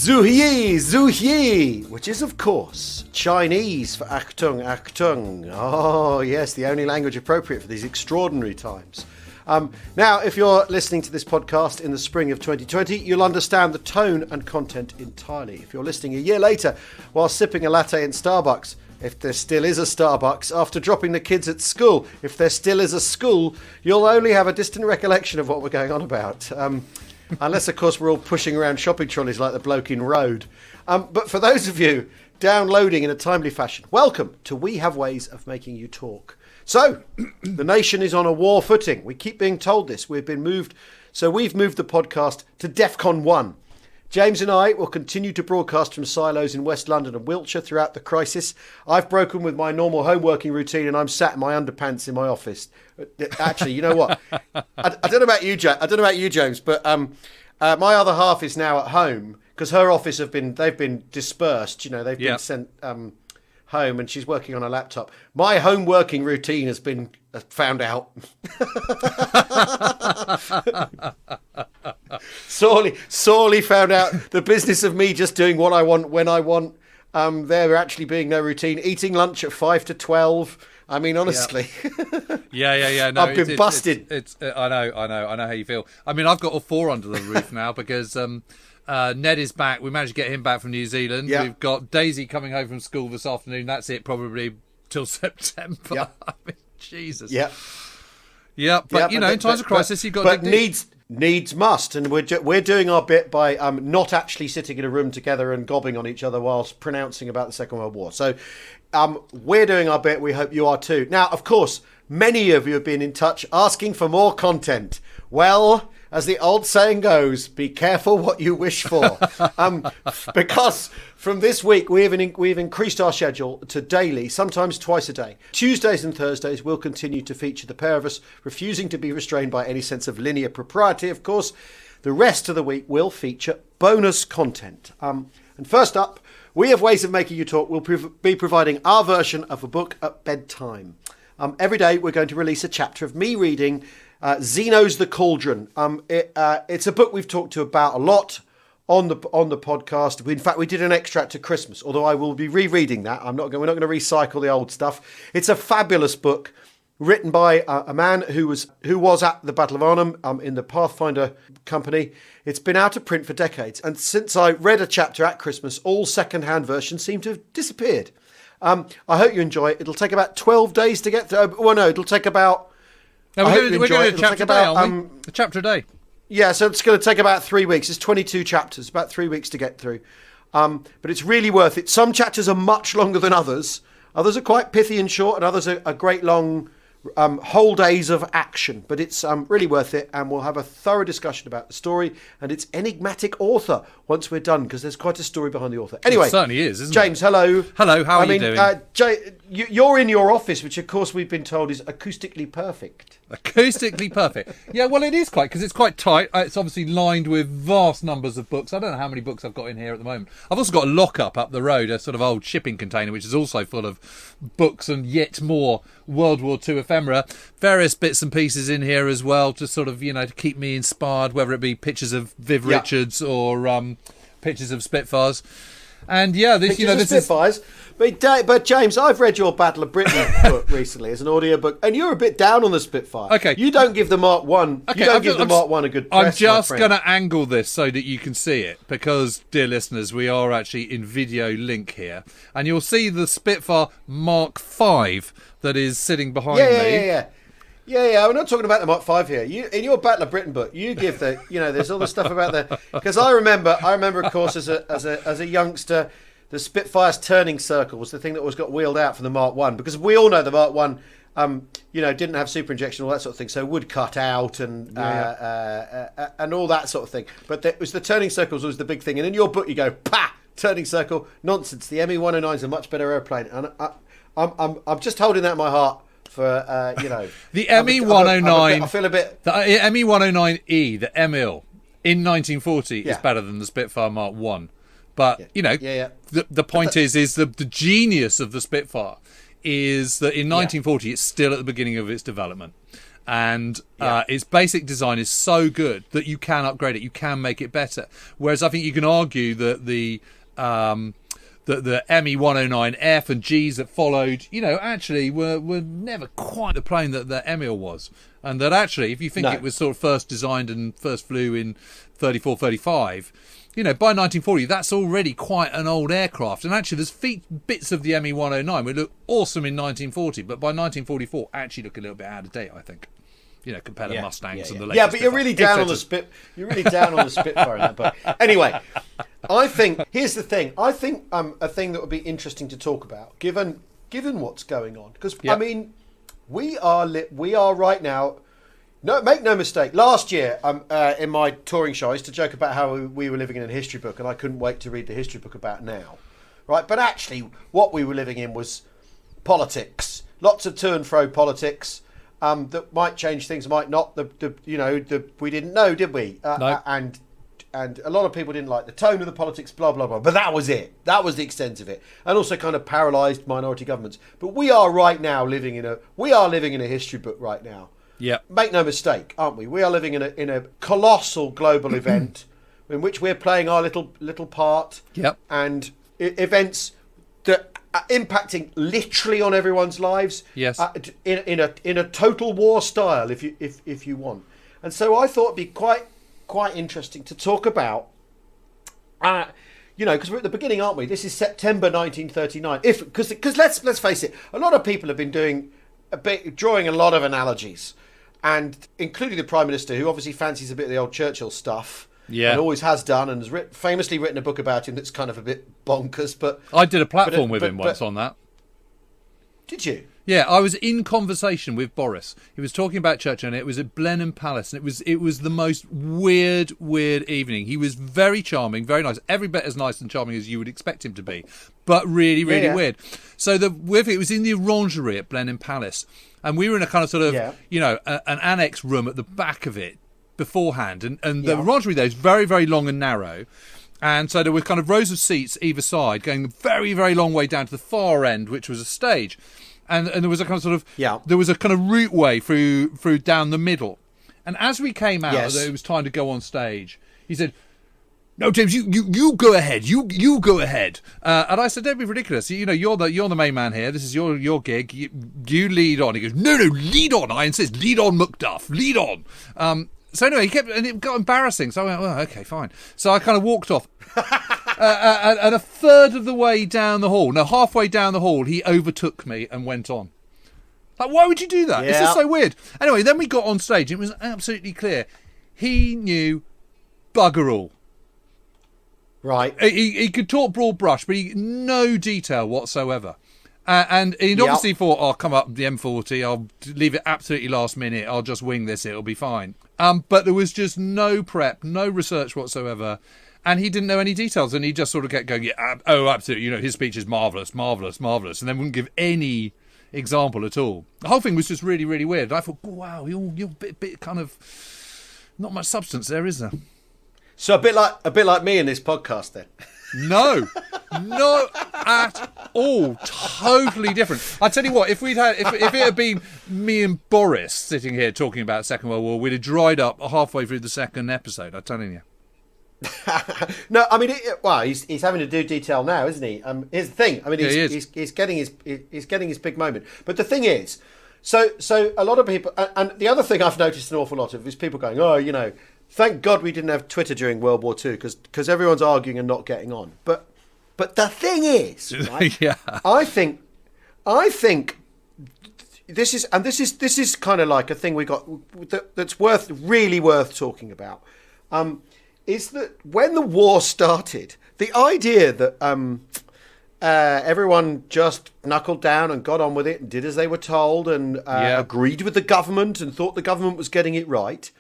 Zuhyi, which is, of course, Chinese for Achtung, Achtung. Oh, yes, the only language appropriate for these extraordinary times. Now, if you're listening to this podcast in the spring of 2020, you'll understand the tone and content entirely. If you're listening a year later while sipping a latte in Starbucks, if there still is a Starbucks, after dropping the kids at school, if there still is a school, you'll only have a distant recollection of what we're going on about. Unless, of course, we're all pushing around shopping trolleys like the bloke in Road. But for those of you downloading in a timely fashion, welcome to We Have Ways of Making You Talk. So, the nation is on a war footing. We keep being told this. We've moved the podcast to DEFCON 1. James and I will continue to broadcast from silos in West London and Wiltshire throughout the crisis. I've broken with my normal homeworking routine and I'm sat in my underpants in my office. Actually, you know what? I don't know about you, James, but my other half is now at home because her office they've been dispersed. You know, they've been sent home and she's working on a laptop. My home working routine has been found out. sorely found out. The business of me just doing what I want when I want. There actually being no routine. Eating lunch at 5 to 12. I mean, honestly. Yeah. No, I've been busted. I know how you feel. I mean, I've got all four under the roof now because Ned is back. We managed to get him back from New Zealand. Yeah. We've got Daisy coming home from school this afternoon. That's it, probably till September. Yeah. I mean, Jesus. Yeah. Yeah, but in times of crisis, you've got to... But needs must, and we're doing our bit by not actually sitting in a room together and gobbing on each other whilst pronouncing about the Second World War. So we're doing our bit. We hope you are too. Now, of course, many of you have been in touch asking for more content. Well, as the old saying goes, be careful what you wish for. Because from this week, we've increased our schedule to daily, sometimes twice a day. Tuesdays and Thursdays will continue to feature the pair of us, refusing to be restrained by any sense of linear propriety, of course. The rest of the week will feature bonus content. And first up, We Have Ways of Making You Talk will be providing our version of a book at bedtime. Every day, we're going to release a chapter of me reading Zeno's The Cauldron. It's a book we've talked to about a lot on the podcast. In fact, we did an extract to Christmas, although I will be rereading that. We're not going to recycle the old stuff. It's a fabulous book written by a man who was at the Battle of Arnhem in the Pathfinder company. It's been out of print for decades, and since I read a chapter at Christmas, all second-hand versions seem to have disappeared. I hope you enjoy it. It'll take about 12 days to get through. Well, no, it'll take about... No, we're going to chapter a day, aren't we? A chapter a day. Yeah, so it's going to take about 3 weeks. It's 22 chapters, about 3 weeks to get through. But it's really worth it. Some chapters are much longer than others. Others are quite pithy and short, and others are great long whole days of action. But it's really worth it, and we'll have a thorough discussion about the story and its enigmatic author once we're done, because there's quite a story behind the author. Anyway, it certainly is, isn't James, it? hello. Hello, how are you doing? You're in your office, which of course we've been told is acoustically perfect. Acoustically perfect. Yeah, well, it is because it's quite tight. It's obviously lined with vast numbers of books. I don't know how many books I've got in here at the moment. I've also got a lock-up up the road, a sort of old shipping container, which is also full of books and yet more World War II ephemera. Various bits and pieces in here as well, to sort of, to keep me inspired, whether it be pictures of Viv Richards or pictures of Spitfires. And this, Spitfires. But James, I've read your Battle of Britain book recently as an audiobook, and you're a bit down on the Spitfire. Okay, you don't give the Mark One. Okay, you don't give the Mark One a good press. I'm just going to angle this so that you can see it, because, dear listeners, we are actually in video link here, and you'll see the Spitfire Mark V that is sitting behind me. Yeah, we're not talking about the Mark V here. In your Battle of Britain book, you give there's all the stuff about because I remember, of course, as a youngster, the Spitfire's turning circle was the thing that got wheeled out from the Mark I, because we all know the Mark I, didn't have super injection, all that sort of thing, so would cut out and all that sort of thing. But it was the turning circles was the big thing, and in your book you go, turning circle, nonsense. The ME-109 is a much better airplane, and I'm just holding that in my heart. For the ME-109, I feel a bit. The ME-109E, the MIL in 1940 is better than the Spitfire Mark I. But the point is the genius of the Spitfire is that in 1940 it's still at the beginning of its development, And its basic design is so good that you can upgrade it, you can make it better. Whereas I think you can argue that the ME 109F and Gs that followed, actually were never quite the plane that the Emil was. And that actually, if you think it was sort of first designed and first flew in 34, 35, by 1940, that's already quite an old aircraft. And actually, there's bits of the ME 109 would look awesome in 1940, but by 1944, actually look a little bit out of date, I think. Compared to Mustangs and the latest. Yeah, but you're really down on the You're really down on the Spitfire in that book. Anyway, I think here's the thing. I think a thing that would be interesting to talk about, given what's going on, because I mean, we are right now. No, make no mistake. Last year, in my touring show, I used to joke about how we were living in a history book, and I couldn't wait to read the history book about now, right? But actually, what we were living in was politics. Lots of to and fro politics. That might change things, might not. We didn't know, did we? No. And a lot of people didn't like the tone of the politics, blah blah blah. But that was it. That was the extent of it, and also kind of paralysed minority governments. But we are right now living in a history book right now. Yeah. Make no mistake, aren't we? We are living in a colossal global event in which we're playing our little part. Yep. And events that are impacting literally on everyone's lives. Yes. In a total war style, if you want. And so I thought it'd be quite interesting to talk about. Because we're at the beginning, aren't we? This is September 1939. Because let's face it, a lot of people have been drawing a lot of analogies, and including the Prime Minister, who obviously fancies a bit of the old Churchill stuff. Yeah. And always has done, and has famously written a book about him that's kind of a bit bonkers. But I did a platform with him once on that. Did you? Yeah, I was in conversation with Boris. He was talking about Churchill, and it was at Blenheim Palace, and it was the most weird evening. He was very charming, very nice, every bit as nice and charming as you would expect him to be, but really weird. So it was in the orangery at Blenheim Palace, and we were in a kind of sort of an annex room at the back of it beforehand, and the orangery there is very, very long and narrow. And so there were kind of rows of seats either side, going a very, very long way down to the far end, which was a stage. And there was a kind of sort of there was a kind of route way through down the middle. And as we came out, it was time to go on stage. He said, "No, James, you go ahead. You go ahead." And I said, "Don't be ridiculous. You're the main man here. This is your gig. You lead on." He goes, "No, lead on. I insist. Lead on, Macduff. Lead on." So anyway, and it got embarrassing. So I went, "Well, okay, fine." So I kind of walked off. And a third of the way down the hall, halfway down the hall, he overtook me and went on. Like, why would you do that? Yeah. It's just so weird. Anyway, then we got on stage. It was absolutely clear. He knew bugger all. Right. He could talk broad brush, but no detail whatsoever. And he'd obviously thought, I'll come up the M40, I'll leave it absolutely last minute, I'll just wing this, it'll be fine. But there was just no prep, no research whatsoever. And he didn't know any details, and he just sort of kept going, absolutely, his speech is marvellous, and then wouldn't give any example at all. The whole thing was just really, really weird. And I thought, wow, you're a bit kind of, not much substance there, is there? So a bit like me in this podcast then. No, not at all. Totally different. I tell you what, if it had been me and Boris sitting here talking about Second World War, we'd have dried up halfway through the second episode. I'm telling you. No, I mean, he's having to do detail now, isn't he? Here's the thing. I mean, he's getting his big moment. But the thing is, so a lot of people, and the other thing I've noticed an awful lot of is people going, thank God we didn't have Twitter during World War II because everyone's arguing and not getting on. But the thing is, right? I think this is kind of like a thing we got that's really worth talking about. Is that when the war started, the idea that everyone just knuckled down and got on with it and did as they were told and agreed with the government and thought the government was getting it right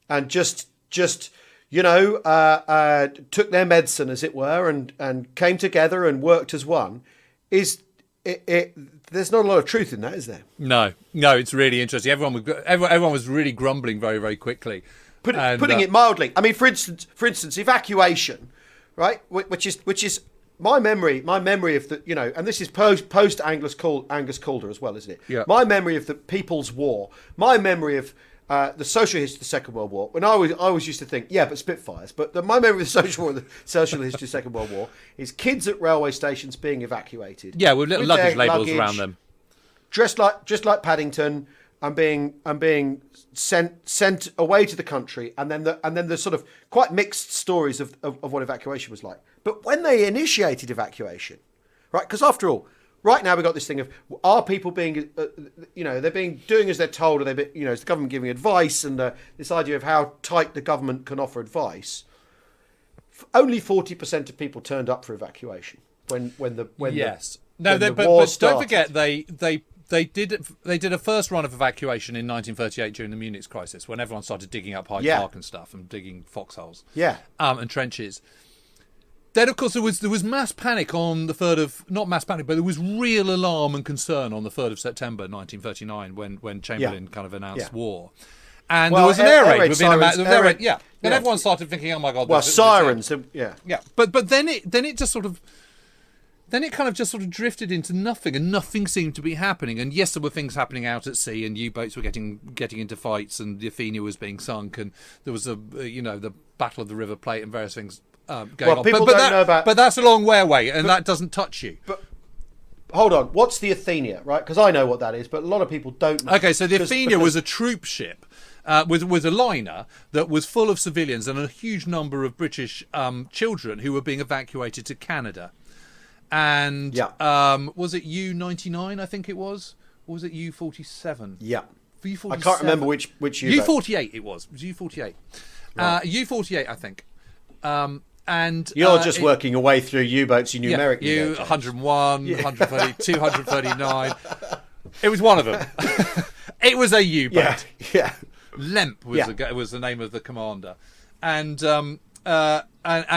and just took their medicine, as it were, and came together and worked as one, there's not a lot of truth in that, is there? No, it's really interesting. Everyone was really grumbling very, very quickly. Putting it mildly. I mean, for instance, evacuation, right? Which is my memory of the, and this is post Angus Calder as well, isn't it? Yeah. My memory of the People's War, my memory of the social history of the Second World War. When I always used to think, yeah, but Spitfires. But my memory of the social history of the Second World War is kids at railway stations being evacuated. Yeah, with little luggage labels around them, dressed like Paddington, and being sent away to the country, and then the sort of quite mixed stories of what evacuation was like. But when they initiated evacuation, right? Because after all, right now we've got this thing of, are people being, they're being doing as they're told, or is the government giving advice, and this idea of how tight the government can offer advice. Only 40% of people turned up for evacuation when the war but started. Don't forget they did a first run of evacuation in 1938 during the Munich crisis, when everyone started digging up Hyde Park and stuff, and digging foxholes, and trenches. Then, of course, there was mass panic on the 3rd of... Not mass panic, but there was real alarm and concern on the 3rd of September 1939 when Chamberlain kind of announced war. And there was an air raid within and everyone started thinking, oh my God... sirens, Yeah. But then it just sort of... Then it kind of just sort of drifted into nothing, and nothing seemed to be happening. And yes, there were things happening out at sea, and U-boats were getting into fights, and the Athenia was being sunk, and there was the Battle of the River Plate and various things... going on. People don't know about... But that's a long way away, and that doesn't touch you. But hold on, what's the Athenia, right? Because I know what that is, but a lot of people don't know. Okay, so the Athenia was a troop ship with a liner that was full of civilians and a huge number of British children who were being evacuated to Canada. And was it U-99, I think it was? Or was it U-47? Yeah. U-47? I can't remember which U-48 it was. It was U-48. Right. U-48, I think. And you're just working your way through U-boats in numeric. U-101, 130, 239. It was one of them. It was a U-boat. Yeah. Lemp was the name of the commander, and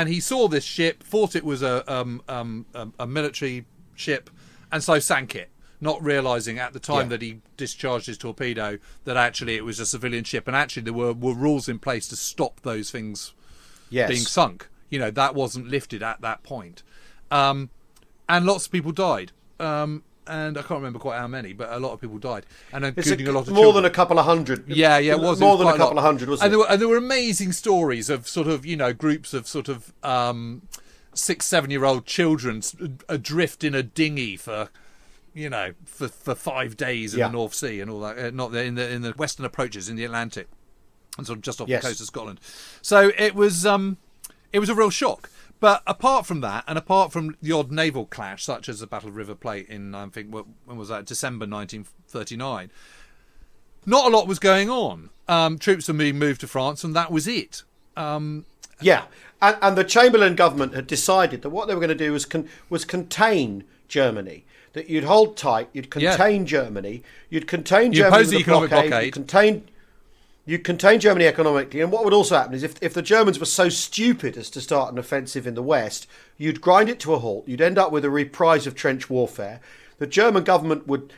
he saw this ship, thought it was a military ship, and so sank it, not realising at the time that he discharged his torpedo that actually it was a civilian ship, and actually there were rules in place to stop those things being sunk. That wasn't lifted at that point. And lots of people died. And I can't remember quite how many, but a lot of people died. And including a lot of more children. than a couple of hundred. Yeah, it was. More than a couple of hundred, wasn't it? And there were amazing stories of sort of, groups of sort of 6-7-year-old children adrift in a dinghy for 5 days in the North Sea and all that. Not in the western approaches in the Atlantic, and sort of just off the coast of Scotland. So it was a real shock. But apart from that, and apart from the odd naval clash, such as the Battle of River Plate in, I think, when was that? December 1939, not a lot was going on. Troops were being moved to France, and that was it. And the Chamberlain government had decided that what they were going to do was contain Germany. That you'd hold tight, you'd contain Germany, you'd contain Germany with a economic blockade. You contain Germany economically, and what would also happen is if the Germans were so stupid as to start an offensive in the West, you'd grind it to a halt. You'd end up with a reprise of trench warfare. The German government would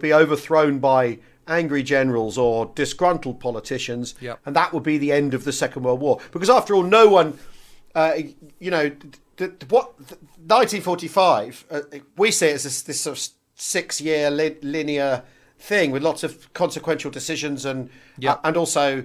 be overthrown by angry generals or disgruntled politicians, and that would be the end of the Second World War. Because after all, no one, 1945, we see it as this sort of 6-year linear thing with lots of consequential decisions and also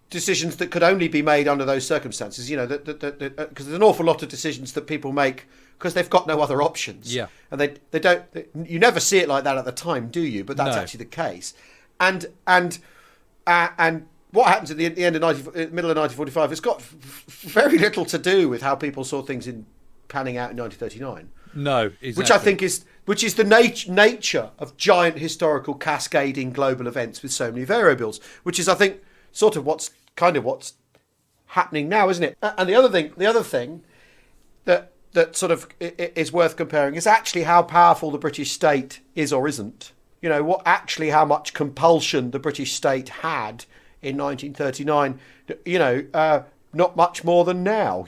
decisions that could only be made under those circumstances. Because there's an awful lot of decisions that people make because they've got no other options. Yeah, and they don't. You never see it like that at the time, do you? But that's actually the case. And what happens at the end of middle of 1945? It's got very little to do with how people saw things panning out in 1939. No, exactly. Which I think is the nature of giant historical cascading global events with so many variables. Which is, I think, sort of what's happening now, isn't it? And the other thing that sort of is worth comparing is actually how powerful the British state is or isn't. How much compulsion the British state had in 1939. Not much more than now.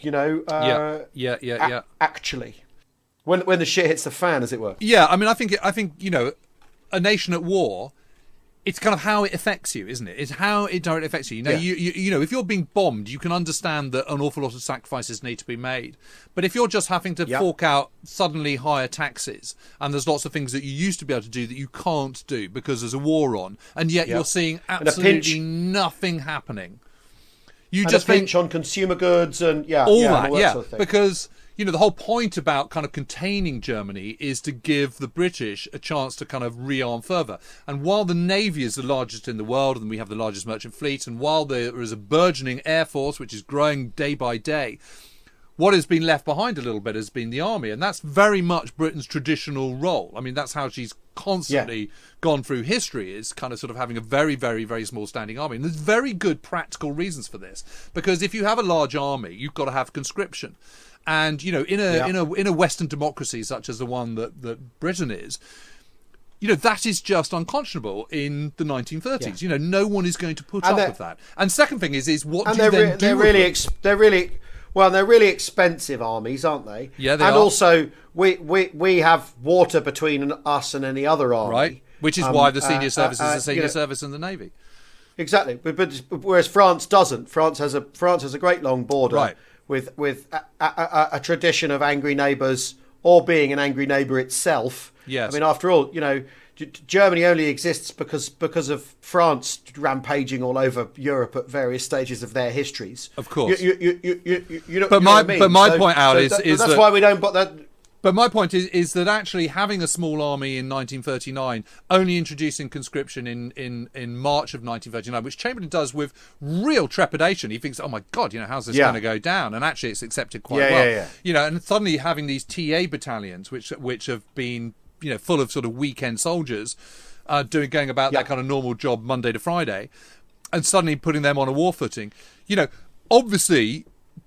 Actually. When the shit hits the fan, as it were. Yeah, I mean, I think a nation at war it's kind of how it affects you, isn't it? It's how it directly affects you. You know, you know, if you're being bombed, you can understand that an awful lot of sacrifices need to be made. But if you're just having to fork out suddenly higher taxes, and there's lots of things that you used to be able to do that you can't do because there's a war on, and yet you're seeing absolutely nothing happening. You and just a pinch on consumer goods and all that sort of thing. Because you know, the whole point about kind of containing Germany is to give the British a chance to kind of rearm further. And while the Navy is the largest in the world and we have the largest merchant fleet, and while there is a burgeoning Air Force, which is growing day by day, what has been left behind a little bit has been the army. And that's very much Britain's traditional role. I mean, that's how she's constantly gone through history, is kind of sort of having a very, very, very small standing army. And there's very good practical reasons for this. Because if you have a large army, you've got to have conscription. And, you know, in a Western democracy such as the one that Britain is, you know, that is just unconscionable in the 1930s. Yeah. You know, no one is going to put up with that. And second thing is what do you then do? They're really expensive armies, aren't they? Yeah, they are. And also, we have water between us and any other army. Right, which is why the senior service is the senior service in the Navy. Exactly, but whereas France doesn't. France has a great long border. Right. With a tradition of angry neighbours, or being an angry neighbour itself. Yes. I mean, after all, you know, Germany only exists because of France rampaging all over Europe at various stages of their histories. Of course. You know, but my point out is that's why we don't. But that. But my point is that actually having a small army in 1939, only introducing conscription in March of 1939, which Chamberlain does with real trepidation. He thinks, oh my God, you know, how's this going to go down? And actually it's accepted quite well. Yeah. You know, and suddenly having these TA battalions, which have been, you know, full of sort of weekend soldiers, going about that kind of normal job Monday to Friday, and suddenly putting them on a war footing. You know, obviously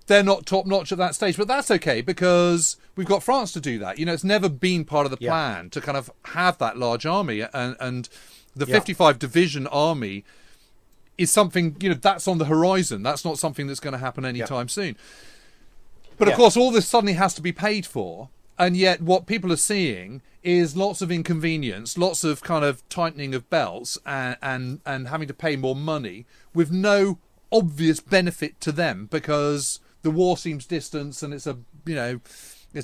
they're not top notch at that stage, but that's okay because we've got France to do that. You know, it's never been part of the plan to kind of have that large army, and the 55 division army is something, you know, that's on the horizon. That's not something that's going to happen anytime soon. But of course, all this suddenly has to be paid for, and yet what people are seeing is lots of inconvenience, lots of kind of tightening of belts, and having to pay more money with no obvious benefit to them because the war seems distant and it's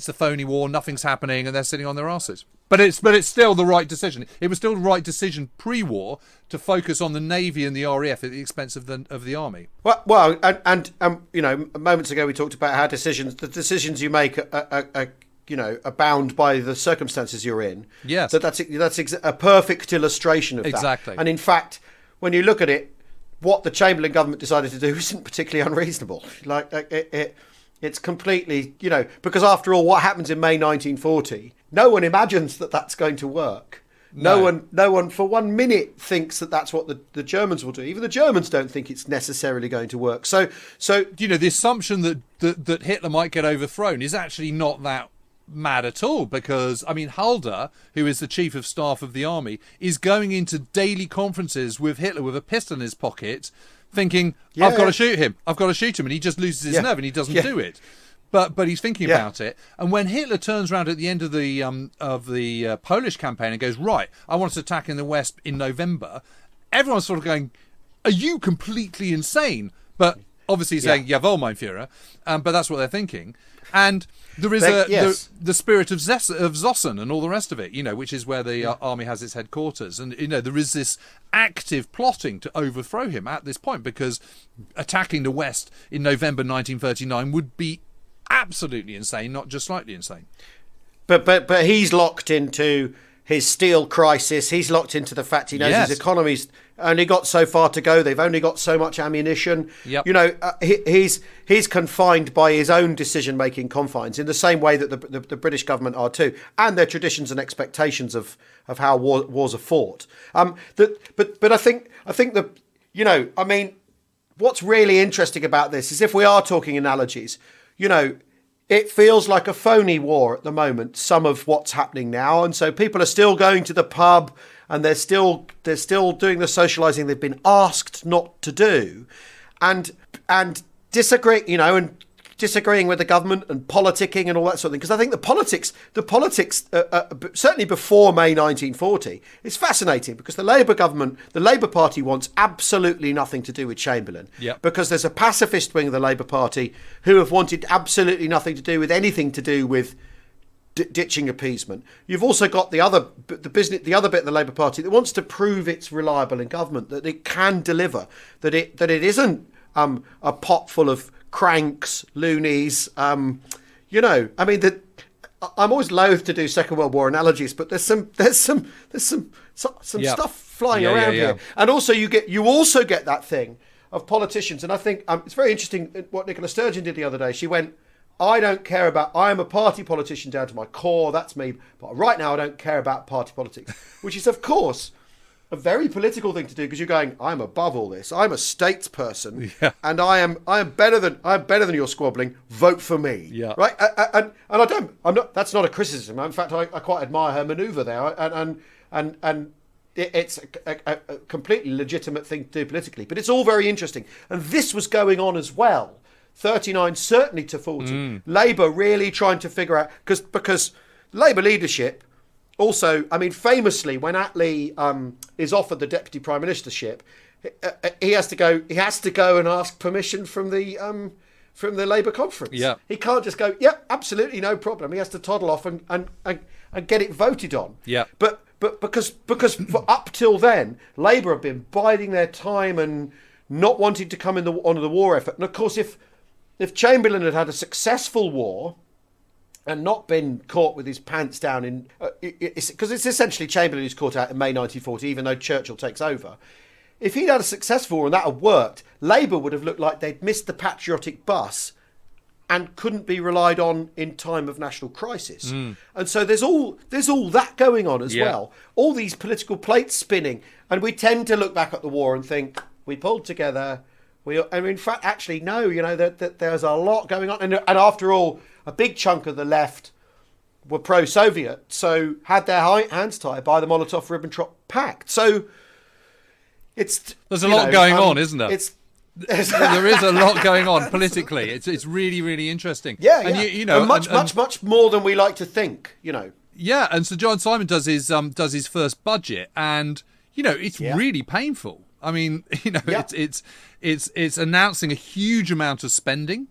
a phony war, nothing's happening, and they're sitting on their asses. But it's still the right decision. It was still the right decision pre-war to focus on the Navy and the RAF at the expense of the army. Well, and you know, moments ago we talked about how the decisions you make are bound by the circumstances you're in. Yes, that's a perfect illustration of that. Exactly. And in fact, when you look at it, what the Chamberlain government decided to do isn't particularly unreasonable. It's completely, you know, because after all, what happens in May 1940? No one imagines that that's going to work. No one for 1 minute thinks that that's what the Germans will do. Even the Germans don't think it's necessarily going to work. So you know, the assumption that Hitler might get overthrown is actually not that mad at all, because I mean, Halder, who is the chief of staff of the army, is going into daily conferences with Hitler with a pistol in his pocket, thinking, I've got to shoot him, and he just loses his nerve and he doesn't do it. But he's thinking about it. And when Hitler turns around at the end of the Polish campaign and goes, right, I want to attack in the West in November, everyone's sort of going, are you completely insane? But obviously saying, jawohl, mein Führer. But that's what they're thinking. And there is the spirit of Zossen and all the rest of it, you know, which is where the army has its headquarters. And, you know, there is this active plotting to overthrow him at this point, because attacking the West in November 1939 would be absolutely insane, not just slightly insane. But he's locked into his steel crisis. He's locked into the fact he knows his economy's only got so far to go. They've only got so much ammunition. Yep. You know, he's confined by his own decision-making confines in the same way that the British government are too, and their traditions and expectations of how wars are fought. But I think that, you know, I mean, what's really interesting about this is if we are talking analogies, you know, it feels like a phony war at the moment, some of what's happening now. And so people are still going to the pub and they're still doing the socialising they've been asked not to do, and disagree, you know, and disagreeing with the government and politicking and all that sort of thing. Because I think the politics, certainly before May 1940, is fascinating because the Labour government, the Labour Party wants absolutely nothing to do with Chamberlain. Yep. Because there's a pacifist wing of the Labour Party who have wanted absolutely nothing to do with anything to do with ditching appeasement. You've also got the other bit of the Labour Party that wants to prove it's reliable in government, that it can deliver, that it isn't a pot full of cranks, loonies. I'm always loath to do Second World War analogies, but there's some stuff flying around here, and also you also get that thing of politicians, and I think it's very interesting what Nicola Sturgeon did the other day. She went, I am a party politician down to my core, that's me, but right now I don't care about party politics, which is, of course, a very political thing to do because you're going, I'm above all this. I'm a statesperson, and I am better than your squabbling. Vote for me, right? And I'm not. That's not a criticism. In fact, I quite admire her manoeuvre there, and it's a completely legitimate thing to do politically. But it's all very interesting, and this was going on as well. 39 certainly to 40. Labour really trying to figure out because Labour leadership. Also, I mean, famously, when Attlee is offered the deputy prime ministership, he has to go and ask permission from the Labour conference. Yeah, he can't just go, "Yep, absolutely no problem." He has to toddle off and get it voted on. Yeah, but because for up till then, Labour have been biding their time and not wanting to come onto the war effort. And of course, if Chamberlain had had a successful war and not been caught with his pants down in... Because it's essentially Chamberlain who's caught out in May 1940, even though Churchill takes over. If he'd had a successful war and that had worked, Labour would have looked like they'd missed the patriotic bus and couldn't be relied on in time of national crisis. And so there's all that going on as well. All these political plates spinning. And we tend to look back at the war and think, we pulled together... And in fact, actually, no, that there's a lot going on. And after all, a big chunk of the left were pro-Soviet, so had their hands tied by the Molotov-Ribbentrop Pact. So there's a lot going on, isn't there? There is a lot going on politically. It's really, really interesting. Yeah, and yeah. And much more than we like to think. Yeah, and Sir John Simon does his first budget, and it's really painful. I mean, it's announcing a huge amount of spending,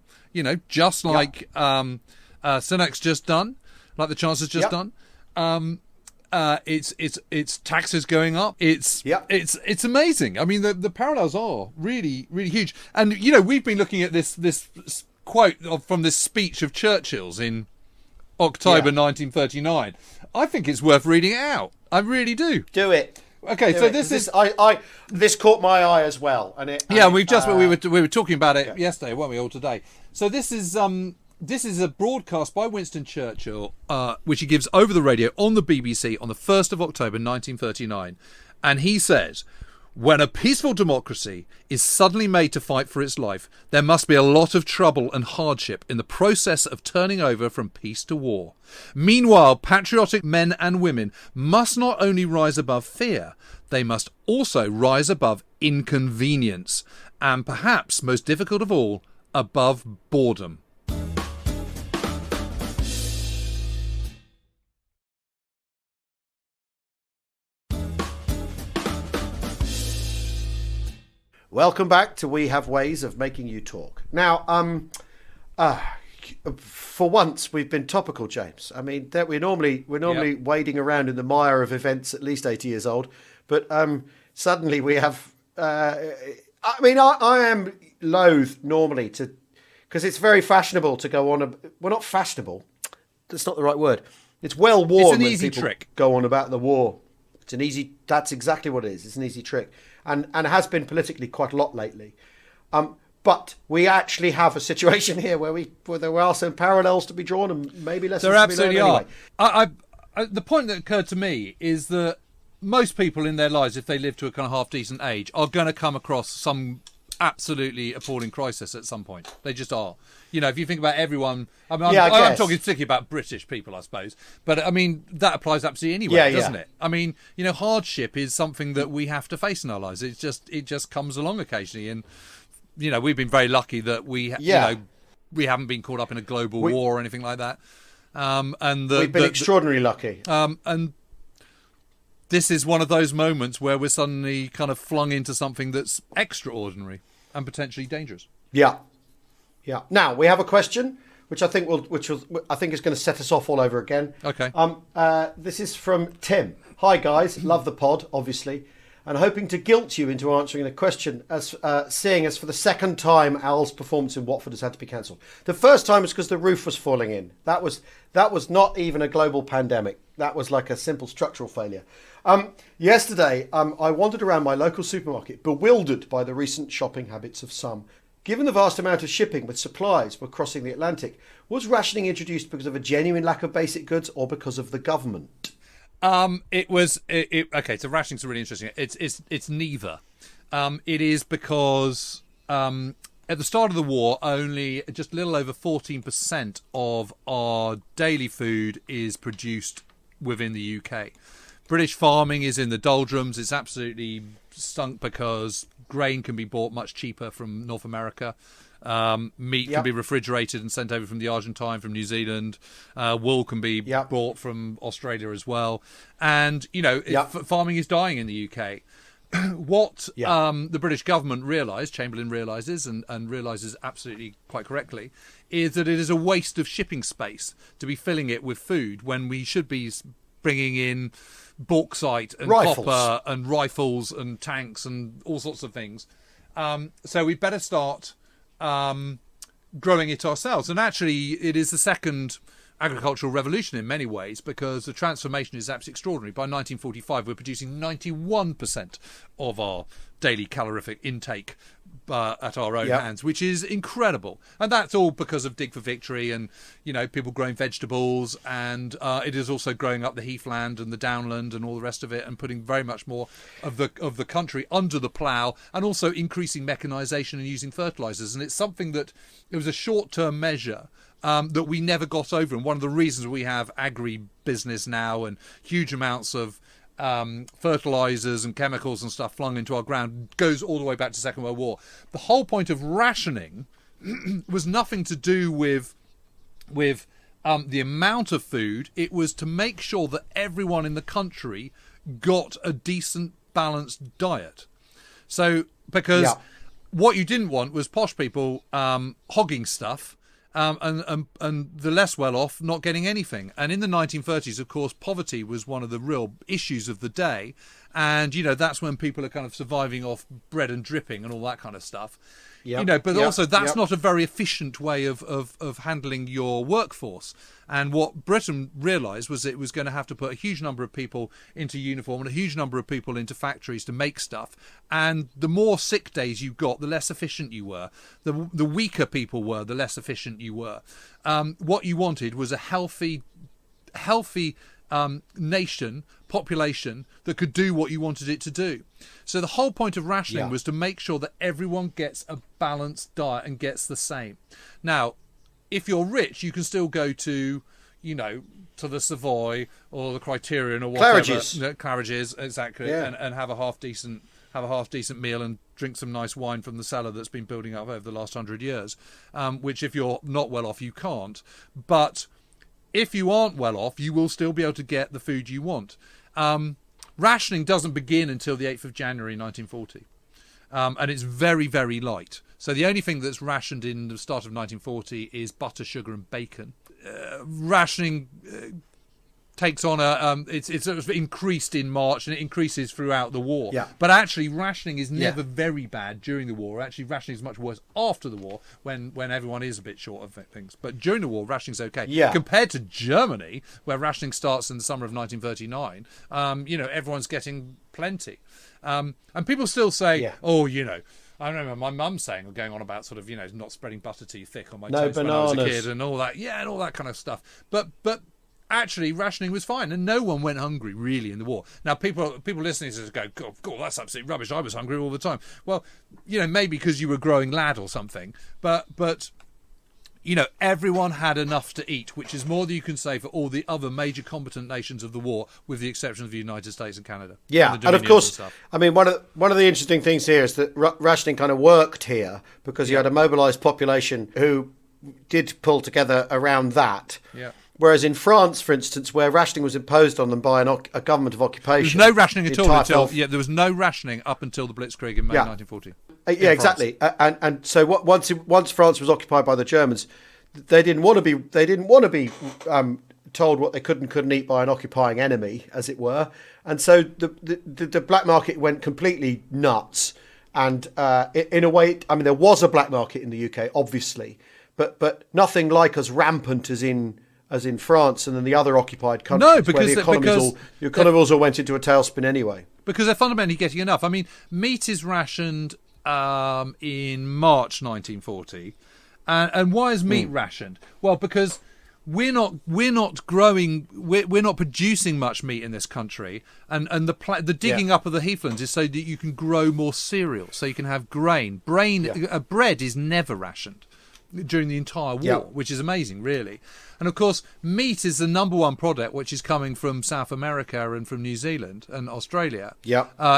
just like Sunak's just done, like the Chancellor's just done. It's taxes going up. It's amazing. I mean, the parallels are really, really huge. And we've been looking at this quote from this speech of Churchill's in October 1939. I think it's worth reading it out. I really do. Do it. Okay, so this caught my eye as well, and we were talking about it yesterday, weren't we? All today. So this is a broadcast by Winston Churchill, which he gives over the radio on the BBC on the 1st of October 1939, and he says, "When a peaceful democracy is suddenly made to fight for its life, there must be a lot of trouble and hardship in the process of turning over from peace to war. Meanwhile, patriotic men and women must not only rise above fear, they must also rise above inconvenience, and perhaps most difficult of all, above boredom." Welcome back to We Have Ways of Making You Talk. Now, for once, we've been topical, James. I mean, we're normally wading around in the mire of events at least 80 years old, but suddenly we have. I am loath normally to, because it's very fashionable to go on. Well, not fashionable. That's not the right word. It's well worn. It's an easy trick. Go on about the war. It's an easy. That's exactly what it is. It's an easy trick. And has been politically quite a lot lately. But we actually have a situation here where there are some parallels to be drawn and maybe lessons to be learned anyway. The point that occurred to me is that most people in their lives, if they live to a kind of half-decent age, are going to come across some absolutely appalling crisis at some point. They just are. If you think about everyone... I'm talking particularly about British people, I suppose. But, I mean, that applies absolutely anywhere, doesn't it? I mean, hardship is something that we have to face in our lives. It just comes along occasionally. And, we've been very lucky that we, we haven't been caught up in a global war or anything like that. We've been extraordinarily lucky. And this is one of those moments where we're suddenly kind of flung into something that's extraordinary and potentially dangerous. Yeah. Now we have a question, which I think is going to set us off all over again. Okay. This is from Tim. Hi guys, love the pod, obviously, and hoping to guilt you into answering the question, as seeing as for the second time Al's performance in Watford has had to be cancelled. The first time was because the roof was falling in. That was not even a global pandemic. That was like a simple structural failure. Yesterday, I wandered around my local supermarket, bewildered by the recent shopping habits of some. Given the vast amount of shipping with supplies were crossing the Atlantic, was rationing introduced because of a genuine lack of basic goods or because of the government? Okay, so rationing's really interesting. It's neither. It is because at the start of the war, only just a little over 14% of our daily food is produced within the UK. British farming is in the doldrums. It's absolutely stunk because grain can be bought much cheaper from North America. Meat can be refrigerated and sent over from the Argentine, from New Zealand. Wool can be brought from Australia as well. And, farming is dying in the UK. What the British government realised, Chamberlain realises, and realises absolutely quite correctly, is that it is a waste of shipping space to be filling it with food when we should be bringing in bauxite and copper and rifles and tanks and all sorts of things. So we'd better start growing it ourselves. And actually, it is the second agricultural revolution in many ways, because the transformation is absolutely extraordinary. By 1945, we're producing 91% of our daily calorific intake at our own hands, which is incredible. And that's all because of Dig for Victory and, people growing vegetables, and it is also growing up the heathland and the downland and all the rest of it, and putting very much more of the country under the plough, and also increasing mechanisation and using fertilisers. And it's something that it was a short-term measure that we never got over. And one of the reasons we have agri-business now and huge amounts of fertilizers and chemicals and stuff flung into our ground goes all the way back to Second World War. The whole point of rationing was nothing to do with the amount of food. It was to make sure that everyone in the country got a decent, balanced diet. So, because what you didn't want was posh people hogging stuff, and the less well-off not getting anything. And in the 1930s, of course, poverty was one of the real issues of the day. And, that's when people are kind of surviving off bread and dripping and all that kind of stuff. Also that's not a very efficient way of handling your workforce. And what Britain realised was it was going to have to put a huge number of people into uniform and a huge number of people into factories to make stuff. And the more sick days you got, the less efficient you were. The weaker people were, the less efficient you were. What you wanted was a healthy population that could do what you wanted it to do. So the whole point of rationing was to make sure that everyone gets a balanced diet and gets the same. Now, if you're rich, you can still go to, to the Savoy or the Criterion or whatever. Claridge's, exactly, and have a half decent meal and drink some nice wine from the cellar that's been building up over the last 100 years, which if you're not well off, you can't. But if you aren't well off, you will still be able to get the food you want. Rationing doesn't begin until the 8th of January 1940. And it's very, very light. So the only thing that's rationed in the start of 1940 is butter, sugar and bacon. Rationing takes on it's sort of increased in March, and it increases throughout the war. But actually rationing is never very bad during the war. Actually rationing is much worse after the war when everyone is a bit short of things. But during the war, rationing's okay. Compared to Germany, where rationing starts in the summer of 1939, everyone's getting plenty. And people still say, I remember my mum saying, going on about sort of, not spreading butter too thick on my toast when I was a kid and all that. Yeah, and all that kind of stuff. But actually, rationing was fine, and no one went hungry, really, in the war. Now, people listening to this go, God, that's absolutely rubbish. I was hungry all the time. Well, maybe because you were a growing lad or something. But everyone had enough to eat, which is more than you can say for all the other major combatant nations of the war, with the exception of the United States and Canada. And of course, I mean, one of the interesting things here is that rationing kind of worked here because you had a mobilised population who did pull together around that. Yeah. Whereas in France, for instance, where rationing was imposed on them by a government of occupation, there was no rationing at all until there was no rationing up until the Blitzkrieg in May 1940. Yeah, exactly. And so once France was occupied by the Germans, they didn't want to be told what they could and couldn't eat by an occupying enemy, as it were. And so the black market went completely nuts. And in a way, I mean, there was a black market in the UK, obviously, but nothing like as rampant as in France and then the other occupied countries. No, because the economies all went into a tailspin anyway. Because they're fundamentally getting enough. I mean, meat is rationed in March 1940, and why is meat rationed? Well, because we're not producing much meat in this country, and the digging up of the heathlands is so that you can grow more cereal, so you can have grain. Bread is never rationed during the entire war, which is amazing, really. And of course, meat is the number one product which is coming from South America and from New Zealand and Australia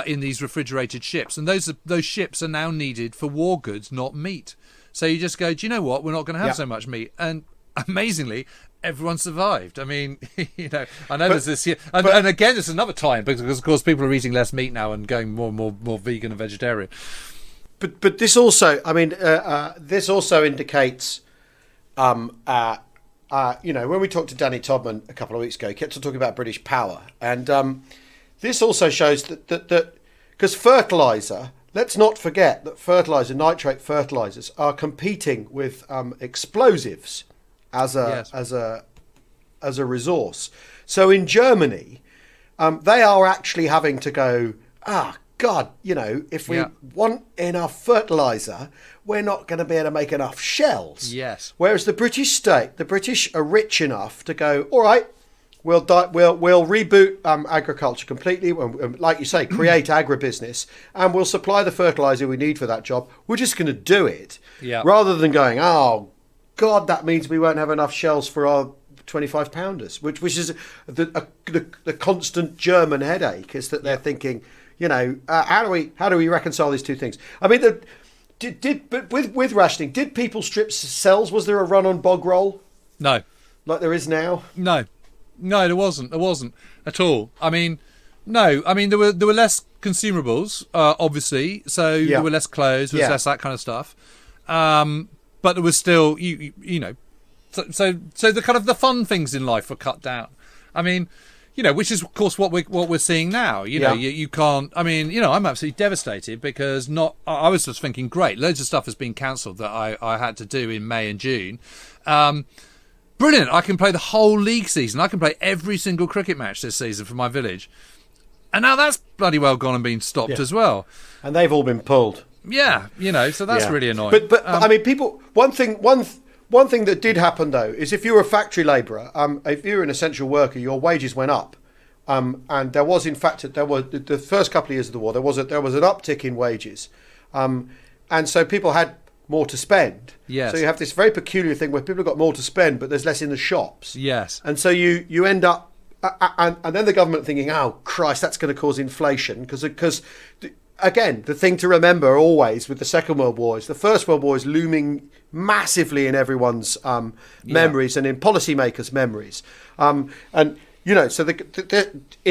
in these refrigerated ships. And those ships are now needed for war goods, not meat. So you just go, do you know what? We're not going to have so much meat. And amazingly, everyone survived. I mean, I know there's this here. And again, it's another time because, of course, people are eating less meat now and going more vegan and vegetarian. But this also, I mean, this also indicates, when we talked to Danny Todman a couple of weeks ago, he kept on talking about British power. And this also shows that because fertiliser, let's not forget that nitrate fertilisers are competing with explosives as a resource. So in Germany, they are actually having to go, God, if we want enough fertiliser, we're not going to be able to make enough shells. Yes. Whereas the British are rich enough to go, all right, we'll reboot agriculture completely, like you say, create agribusiness, and we'll supply the fertiliser we need for that job. We're just going to do it, rather than going, oh God, that means we won't have enough shells for our 25-pounders, which is the constant German headache, is that they're thinking, how do we reconcile these two things? I mean, with rationing, did people strip cells? Was there a run on bog roll? No, like there is now. No, there wasn't. There wasn't at all. I mean, no. I mean, there were less consumables, obviously. So there were less clothes, there was less that kind of stuff. But there was still, so the kind of the fun things in life were cut down. I mean, which is of course what we're seeing now. You can't. I mean, I'm absolutely devastated because I was just thinking, great, loads of stuff has been cancelled that I had to do in May and June. Brilliant! I can play the whole league season. I can play every single cricket match this season for my village, and now that's bloody well gone and been stopped as well. And they've all been pulled. Yeah, so that's really annoying. But I mean, people. One thing that did happen though is if you were a factory labourer, if you were an essential worker, your wages went up, and there was in fact the first couple of years of the war there was an uptick in wages, and so people had more to spend. Yes. So you have this very peculiar thing where people have got more to spend, but there's less in the shops. Yes. And so you end up, and then the government thinking, oh Christ, that's going to cause inflation because. Again, the thing to remember always with the Second World War is the First World War is looming massively in everyone's memories and in policymakers' memories. So in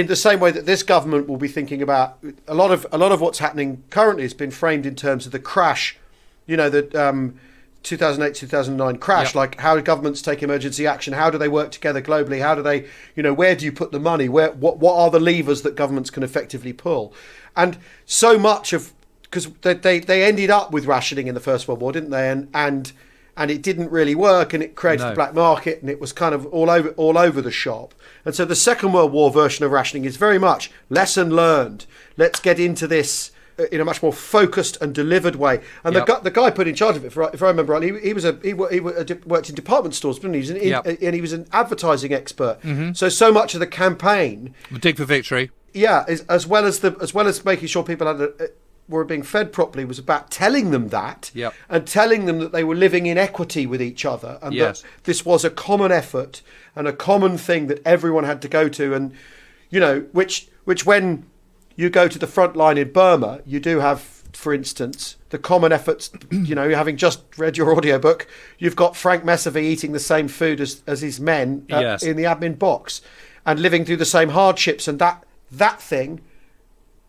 the same way that this government will be thinking about a lot of what's happening currently has been framed in terms of the crash, the 2008-2009 crash, like how do governments take emergency action? How do they work together globally? How do they, where do you put the money? What are the levers that governments can effectively pull? And so much of, because they ended up with rationing in the First World War, didn't they? And it didn't really work, and it created the black market, and it was kind of all over the shop. And so the Second World War version of rationing is very much lesson learned. Let's get into this in a much more focused and delivered way. And the guy put in charge of it, if I remember rightly, he worked in department stores, didn't he? And he was an advertising expert. Mm-hmm. So much of the campaign, the Dig for Victory, as well as making sure people were being fed properly, was about telling them that, and telling them that they were living in equity with each other, and that this was a common effort and a common thing that everyone had to go to, and which when you go to the front line in Burma, you do have for instance, the common efforts, having just read your audiobook, you've got Frank Messervy eating the same food as his men in the admin box and living through the same hardships, and that thing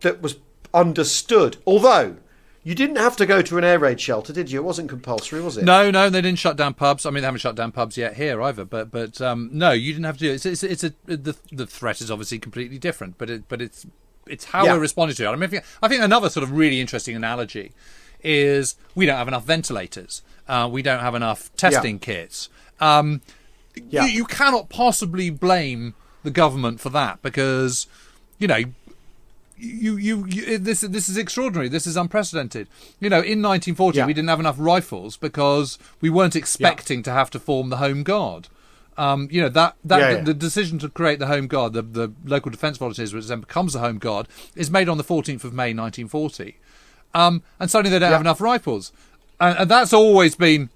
that was understood. Although you didn't have to go to an air raid shelter, did you? It wasn't compulsory, was it? No, they didn't shut down pubs. I mean, they haven't shut down pubs yet here either. But no, you didn't have to do it. The threat is obviously completely different, but it's how we're responding to it. I mean, I think another sort of really interesting analogy is we don't have enough ventilators. We don't have enough testing kits. You cannot possibly blame the government for that, because this is extraordinary. This is unprecedented. In 1940 we didn't have enough rifles because we weren't expecting to have to form the Home Guard. The decision to create the Home Guard, the local defence volunteers, which then becomes the Home Guard, is made on the 14th of May 1940. And suddenly they don't have enough rifles, and that's always been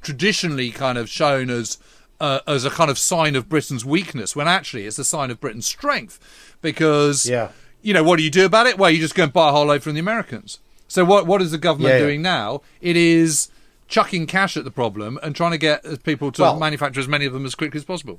traditionally kind of shown as a kind of sign of Britain's weakness, when actually it's a sign of Britain's strength. Because what do you do about it? Well, you just go and buy a whole load from the Americans. So what is the government doing now? It is chucking cash at the problem and trying to get people to manufacture as many of them as quickly as possible.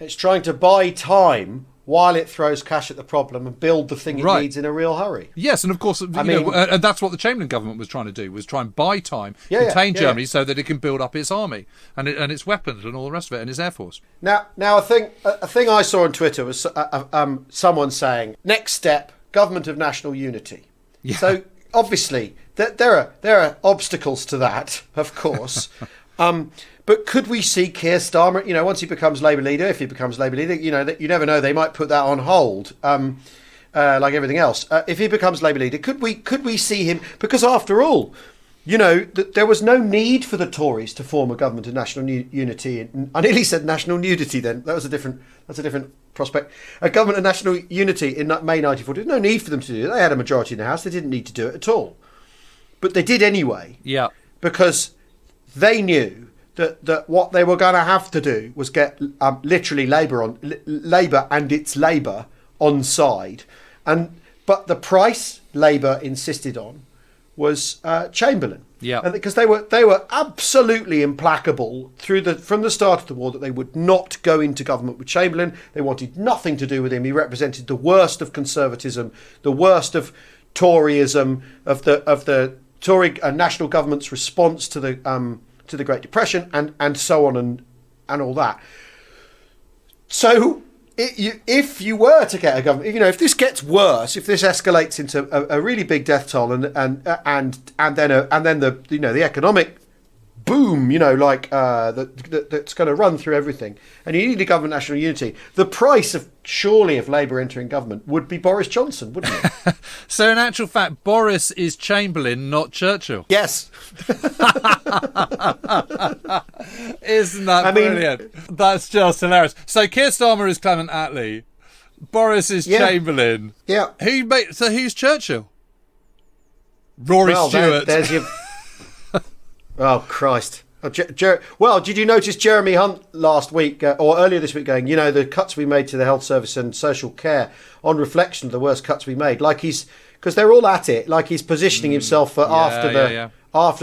It's trying to buy time while it throws cash at the problem and build the thing it needs in a real hurry. Yes, and of course, and that's what the Chamberlain government was trying to do, was try and buy time, contain Germany so that it can build up its army and its weapons and all the rest of it, and its air force. Now a thing I saw on Twitter was someone saying, next step, government of national unity. Yeah. So obviously there are obstacles to that, of course. But could we see Keir Starmer, once he becomes Labour leader, if he becomes Labour leader, that you never know, they might put that on hold, like everything else. If he becomes Labour leader, could we see him? Because after all, there was no need for the Tories to form a government of national unity. I nearly said national nudity then. That's a different prospect. A government of national unity in May 1940. There's no need for them to do it. They had a majority in the House. They didn't need to do it at all. But they did anyway. Yeah. Because they knew that what they were going to have to do was get literally Labour and its Labour on side, but the price Labour insisted on was Chamberlain. Yeah, and because they were absolutely implacable from the start of the war that they would not go into government with Chamberlain. They wanted nothing to do with him. He represented the worst of conservatism, the worst of Toryism, of the Tory national government's response to the Great Depression and so on and all that. So if you were to get a government, if this gets worse, if this escalates into a really big death toll and then the economic boom, that's going to run through everything, and you need a government of national unity, the price of Labour entering government would be Boris Johnson, wouldn't it? So in actual fact, Boris is Chamberlain, not Churchill. Yes. Isn't that brilliant? That's just hilarious. So Keir Starmer is Clement Attlee, Boris is Chamberlain. Yeah. Who's Churchill? Rory Stewart. There's your. Oh, Christ. Well, did you notice Jeremy Hunt last week or earlier this week going, the cuts we made to the health service and social care, on reflection, the worst cuts we made, because they're all at it, like he's positioning himself for after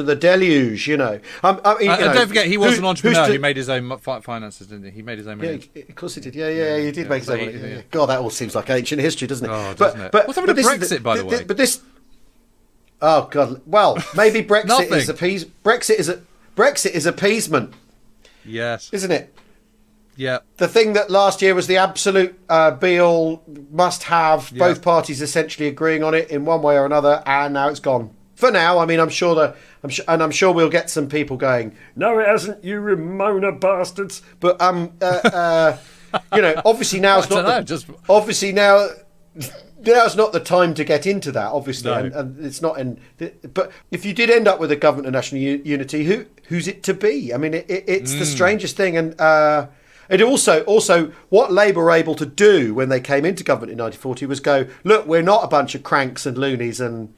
the deluge, don't forget, he was an entrepreneur who made his own finances, didn't he? He made his own money. Yeah, of course he did. Yeah, he did make his own money. Yeah. God, that all seems like ancient history, doesn't it? Oh, doesn't it? What's happened to Brexit, by the way? But this... Oh God! Well, maybe Brexit is appeasement. Yes, isn't it? Yeah. The thing that last year was the absolute be-all, must-have. Both parties essentially agreeing on it in one way or another, and now it's gone. For now, I mean, I'm sure we'll get some people going, "No, it hasn't, you Ramona bastards." But obviously now's now's not the time to get into that, obviously, no. and it's not in. But if you did end up with a government of national unity, who's it to be? I mean, it's the strangest thing, and it also what Labour were able to do when they came into government in 1940 was go, look, we're not a bunch of cranks and loonies and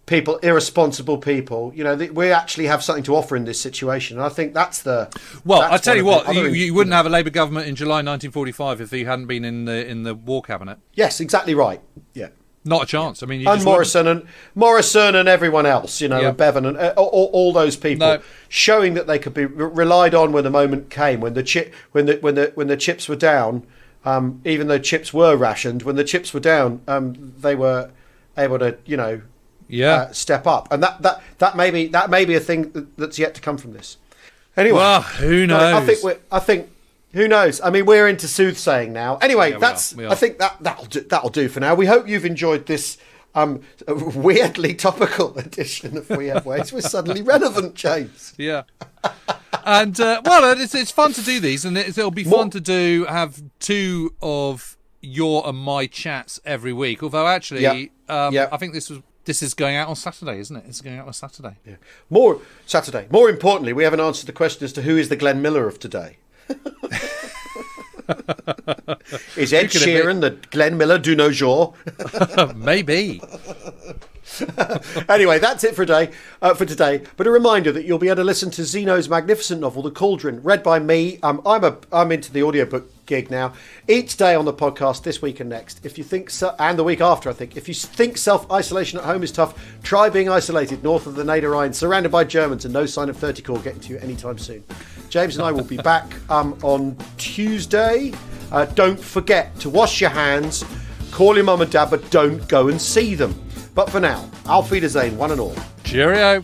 people, irresponsible people. You know, we actually have something to offer in this situation, and I think that's the. Well, that's I tell you what, other you wouldn't have a Labour government in July 1945 if he hadn't been in the War Cabinet. Yes, exactly right. Yeah. Not a chance. I mean, you and just Morrison and everyone else, you know, Yeah. and Bevan and all those people, showing that they could be relied on when the moment came, when the chips were down, even though chips were rationed, when the chips were down, they were able to, you know, step up, and that may be a thing that's yet to come from this. Anyway, well, who knows? I think. Who knows? I mean, we're into soothsaying now. Anyway, we are. I think that'll do for now. We hope you've enjoyed this weirdly topical edition of We Have Ways. We're suddenly relevant, James. Yeah. And well, it's fun to do these, and it'll be fun to have two of your and my chats every week. Although actually, I think this is going out on Saturday, isn't it? It's going out on Saturday. Yeah. More importantly, we haven't answered the question as to who is the Glenn Miller of today. Is Ed Sheeran the Glenn Miller du nos jours? Maybe. Anyway, that's it for today. But a reminder that you'll be able to listen to Zeno's magnificent novel, The Cauldron, read by me. I'm into the audiobook gig now. Each day on the podcast, this week and next. If you think and the week after, I think. If you think self-isolation at home is tough, try being isolated north of the Neder Rhine, surrounded by Germans, and no sign of 30 Corps getting to you anytime soon. James and I will be back on Tuesday. Don't forget to wash your hands, call your mum and dad, but don't go and see them. But for now, Auf Wiedersehen, one and all. Cheerio.